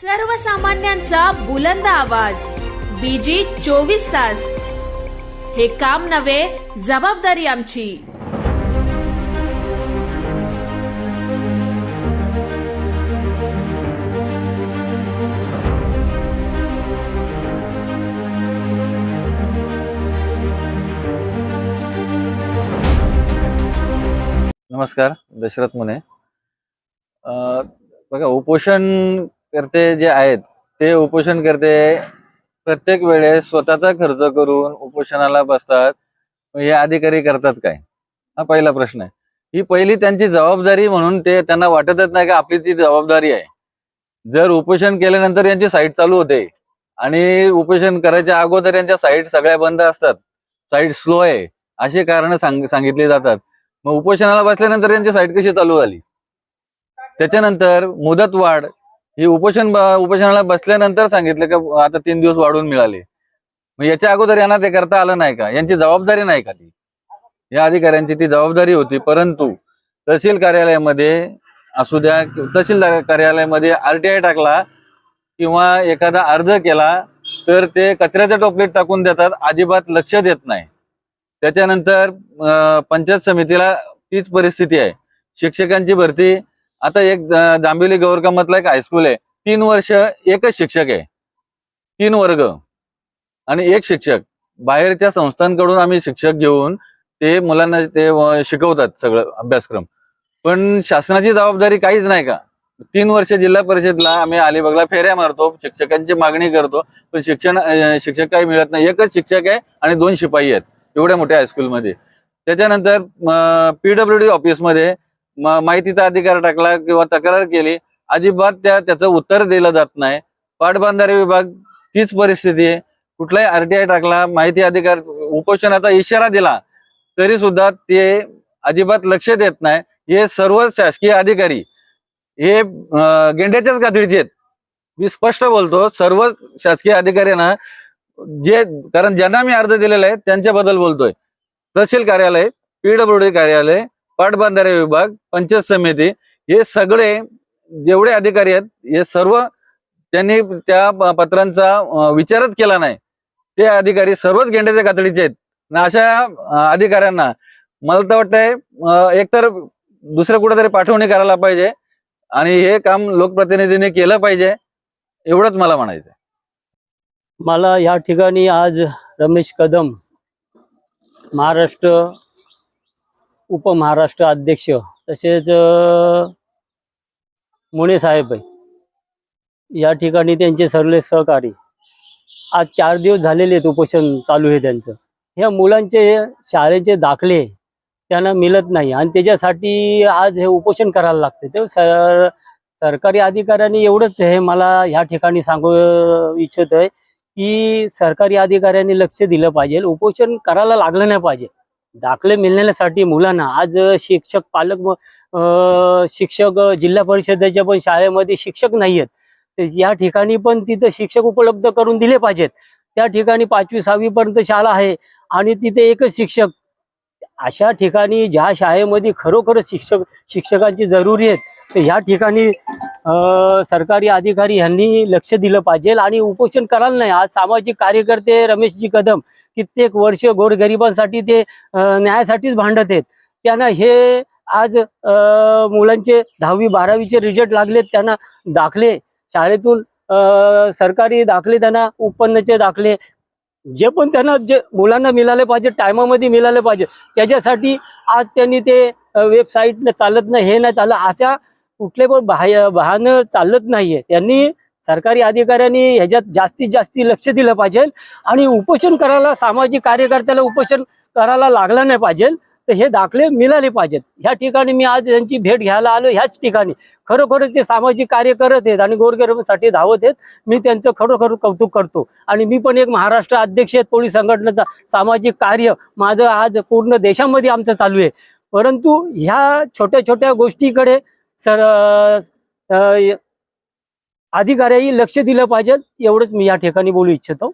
सर्वसामान्यांचा बुलंद आवाज बीजी 24 तास। हे काम नव्हे, जबाबदारी आमची। नमस्कार, दशरथ मुने। बघा, उपोषण करते जे आहेत ते उपोषण करते प्रत्येक वेळेस स्वतःचा खर्च करून उपोषणाला बसतात। हे अधिकारी करतात काय, हा पहिला प्रश्न आहे। ही पहिली त्यांची जबाबदारी म्हणून ते त्यांना वाटतच नाही का आपली ती जबाबदारी आहे। जर उपोषण केल्यानंतर यांची साईट चालू होते आणि उपोषण करायच्या अगोदर यांच्या साईट सगळ्या बंद असतात, साईट स्लो आहे अशी कारण सांगितली जातात। मग उपोषणाला बसल्यानंतर यांची साईट कशी चालू झाली? त्याच्यानंतर मुदतवाढ ही उपोषणाला बसल्यानंतर सांगितलं का आता 3 दिवस वाढवून मिळाले। मग याच्या अगोदर यांना ते करता आलं नाही का? यांची जबाबदारी नाही का ती? या अधिकाऱ्यांची ती जबाबदारी होती, परंतु तहसील कार्यालयामध्ये असू द्या, तहसीलदार कार्यालयामध्ये RTI टाकला किंवा एखादा अर्ज केला तर ते कचऱ्याच्या टोपलीत टाकून देतात, अजिबात लक्ष देत नाही। त्याच्यानंतर पंचायत समितीला तीच परिस्थिती आहे। शिक्षकांची भरती, आता एक जांभिवली गौरकामतला एक हायस्कूल आहे, 3 वर्ष एकच शिक्षक आहे, 3 वर्ग आणि एक शिक्षक। बाहेरच्या संस्थांकडून आम्ही शिक्षक घेऊन ते मुलांना ते शिकवतात सगळं अभ्यासक्रम, पण शासनाची जबाबदारी काहीच नाही का? 3 वर्ष जिल्हा परिषदला आम्ही अलिबागला फेऱ्या मारतो, शिक्षकांची मागणी करतो, पण शिक्षक काही मिळत नाही। एकच शिक्षक आहे आणि 2 शिपाई आहेत एवढ्या मोठ्या हायस्कूलमध्ये। त्याच्यानंतर PWD ऑफिसमध्ये माहितीचा अधिकार टाकला किंवा तक्रार केली, अजिबात त्याचं उत्तर दिलं जात नाही। पाटबंधारे विभाग तीच परिस्थिती आहे, कुठलाही RTI टाकला, माहिती अधिकार उपोषणाचा इशारा दिला तरी सुद्धा ते अजिबात लक्ष देत नाही। हे सर्व शासकीय अधिकारी हे गेंड्याच्याच गाठीचे आहेत। मी स्पष्ट बोलतो, सर्व शासकीय अधिकारी ना, कारण ज्यांना मी अर्ज दिलेला आहे त्यांच्याबद्दल बोलतोय। तहसील कार्यालय, PWD कार्यालय, पाटबंधारे विभाग, पंचायत समिती, हे सगळे जेवढे अधिकारी आहेत हे सर्व त्यांनी त्या पत्रांचा विचारच केला नाही। ते अधिकारी सर्वच गेंड्याच्या कातडीचे आहेत। अशा अधिकाऱ्यांना मला तर वाटतंय एकतर दुसरं कुठेतरी पाठवणी करायला पाहिजे आणि हे काम लोकप्रतिनिधींनी केलं पाहिजे, एवढंच मला म्हणायचं। मला या ठिकाणी आज रमेश कदम, महाराष्ट्र उपमहाराष्ट्र अध्यक्ष, तसेच मुने साहेब या ठिकाणी त्यांचे सर्व सहकारी आज 4 दिवस झालेले आहेत, उपोषण चालू आहे त्यांचं। ह्या मुलांचे शाळेचे दाखले त्यांना मिळत नाही आणि त्याच्यासाठी आज हे उपोषण करायला लागते। ते सरकारी अधिकाऱ्यांनी एवढंच हे मला ह्या ठिकाणी सांगू इच्छित आहे की सरकारी अधिकाऱ्यांनी लक्ष दिलं पाहिजे, उपोषण करायला लागलं नाही पाहिजे। दाखले मिळण्यासाठी मुलांना आज शिक्षक जिल्हा परिषदेच्या पण शाळेमध्ये शिक्षक नाही आहेत, तर या ठिकाणी पण तिथं शिक्षक उपलब्ध करून दिले पाहिजेत। त्या ठिकाणी 5वी 6वी पर्यंत शाळा आहे आणि तिथे एकच शिक्षक। अशा ठिकाणी ज्या शाळेमध्ये खरोखर शिक्षकांची जरुरी आहे, तर ह्या ठिकाणी सरकारी अधिकारी यांनी लक्ष दिलं पाहिजे आणि उपोषण करायला नाही। आज सामाजिक कार्यकर्ते रमेशजी कदम कित्येक वर्ष गोरगरिबांसाठी ते न्यायासाठीच भांडत आहेत। त्यांना हे आज मुलांचे 10वी 12वीचे रिझल्ट लागलेत, त्यांना दाखले शाळेतून सरकारी दाखले, त्यांना उत्पन्नाचे दाखले जे पण त्यांना जे मुलांना मिळाले पाहिजे, टायमामध्ये मिळाले पाहिजे, त्याच्यासाठी आज त्यांनी ते वेबसाईट चालत नाही, हे नाही चालत, अशा कुठले पण बहाणं चालत नाहीये। त्यांनी सरकारी अधिकाऱ्यांनी ह्याच्यात जास्तीत जास्त लक्ष दिलं पाहिजे आणि उपोषण करायला, सामाजिक कार्यकर्त्याला उपोषण करायला लागलं नाही पाहिजे, तर हे दाखले मिळाले पाहिजेत। ह्या ठिकाणी मी आज यांची भेट घ्यायला आलो, ह्याच ठिकाणी खरोखर ते सामाजिक कार्य करत आहेत आणि गोरगरिबांसाठी धावत आहेत। मी त्यांचं खरोखर कौतुक करतो आणि मी पण एक महाराष्ट्र अध्यक्ष आहे पोलीस संघटनेचा। सामाजिक कार्य माझं आज पूर्ण देशामध्ये आमचं चालू आहे, परंतु ह्या छोट्या छोट्या गोष्टीकडे अधिकाऱ्यांनी लक्ष दिलं पाहिजे, एवढंच मी या ठिकाणी बोलू इच्छितो।